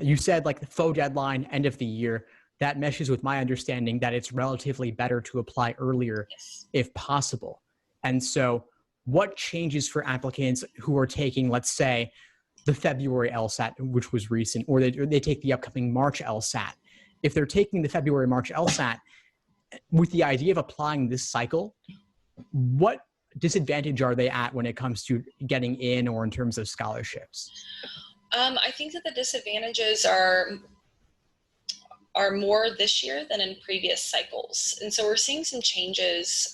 You said like the faux deadline, end of the year. That meshes with my understanding that it's relatively better to apply earlier Yes. if possible. And so what changes for applicants who are taking, let's say, the February LSAT, which was recent, or they take the upcoming March LSAT? If they're taking the February, March LSAT with the idea of applying this cycle, what disadvantage are they at when it comes to getting in or in terms of scholarships? I think that the disadvantages are more this year than in previous cycles. And so we're seeing some changes,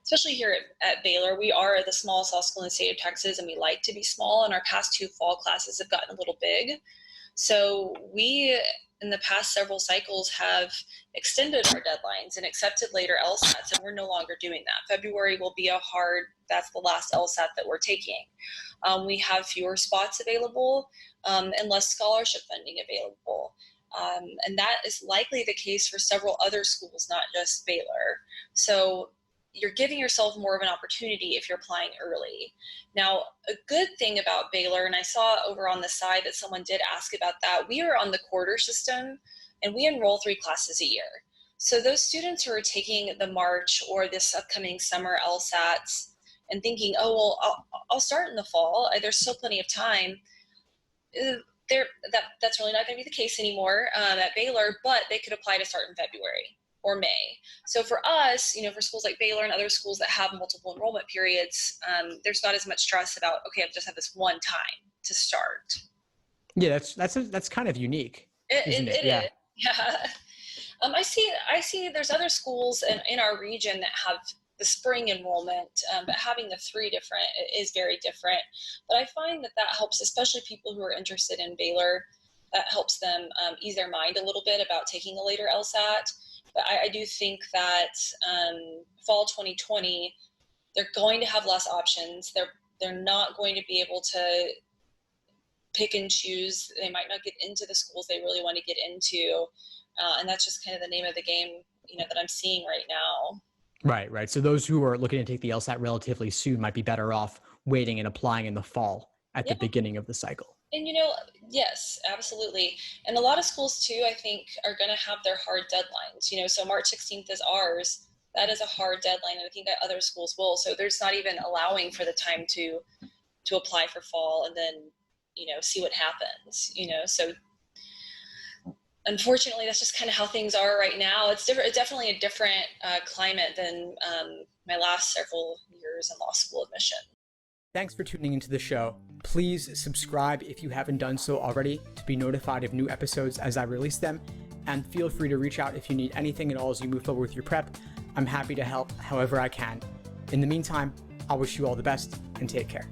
especially here at Baylor. We are the smallest law school in the state of Texas, and we like to be small, and our past 2 fall classes have gotten a little big. So we, in the past several cycles, have extended our deadlines and accepted later LSATs, and we're no longer doing that. February will be that's the last LSAT that we're taking. We have fewer spots available and less scholarship funding available. And that is likely the case for several other schools, not just Baylor. So you're giving yourself more of an opportunity if you're applying early. Now, a good thing about Baylor, and I saw over on the side that someone did ask about that, we are on the quarter system, and we enroll 3 classes a year. So those students who are taking the March or this upcoming summer LSATs and thinking, oh, well, I'll start in the fall, there's still plenty of time, that's really not going to be the case anymore at Baylor, but they could apply to start in February or May. So for us, for schools like Baylor and other schools that have multiple enrollment periods, there's not as much stress about, okay, I just have this one time to start. Yeah, that's kind of unique, isn't it? Yeah. Yeah. I see there's other schools in our region that have the spring enrollment, but having the 3 different is very different. But I find that helps, especially people who are interested in Baylor, that helps them ease their mind a little bit about taking a later LSAT. But I do think that fall 2020, they're going to have less options. They're not going to be able to pick and choose. They might not get into the schools they really want to get into. And that's just kind of the name of the game, that I'm seeing right now. Right. So those who are looking to take the LSAT relatively soon might be better off waiting and applying in the fall at the beginning of the cycle. And, yes, absolutely. And a lot of schools too, I think, are going to have their hard deadlines, so March 16th is ours. That is a hard deadline. And I think that other schools will. So there's not even allowing for the time to apply for fall and then, see what happens, so unfortunately, that's just kind of how things are right now. It's definitely a different climate than my last several years in law school admission. Thanks for tuning into the show. Please subscribe if you haven't done so already to be notified of new episodes as I release them. And feel free to reach out if you need anything at all as you move forward with your prep. I'm happy to help however I can. In the meantime, I wish you all the best and take care.